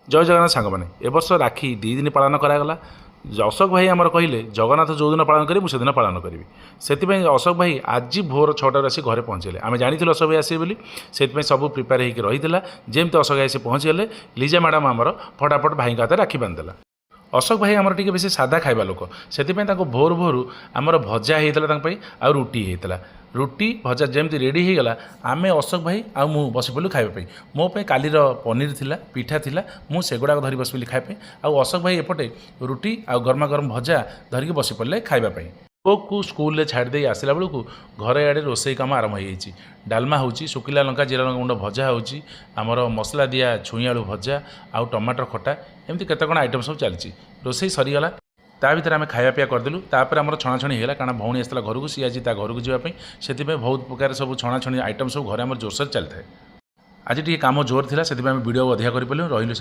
जय जगन्नाथ सांग मैंने ए वर्ष राखी 2 दिन पालन करागला। अशोक भाई आमर कहले जगन्नाथ जो दिन पालन करी से दिन पालन करी से अशोक भाई आज भोर 6टार आसी घरे पहुँचे। आम जानी अशोक भाई आसे बोली से सब प्रिपेयर होकर रही जमी अशोक भाई आसी पहुँचीगले लीजा मैडम आमर फटाफट भाई हाथ राखी बांधिदेला। अशोक भाई आमर टी बेसी सादा खाइबा लोक से भोर भोर आमर भजा होता आ रुटी होता रुटी भजा जमी रेडी हो गला आम अशोक भाई आ मु बस पड़ू खावाई मोपाई कालीर पनीर थिला पिठा थिला मु सेगुड़ा धरी बस पड़ी खावाई आ अशोक भाई एपटे रुटी आ गरमा गरम भजा धरिकी बस पड़े खावाई को स्कूल छाड़ी दे आसला बेलू घर आड़े रोसई कम आरंभ हो डालमा हो सुखिला लंका जीरा लंका गुंड भजा होमर मसला दिया छुई आलू भजा आउ टमाटर खटा एमती केत कण आइटम सब चलती रोसई सरीगला ता भर आम खाया पीया करदेलु तापर आम छणाछणी होगा कारण भौणी आसला घर को सी आज घर को जावाई से बहुत प्रकार सब छणाछणी आइटम सब घर आम जोरसोर चलता है। आज टी काम जोर था से वीडियो अधिका कर रही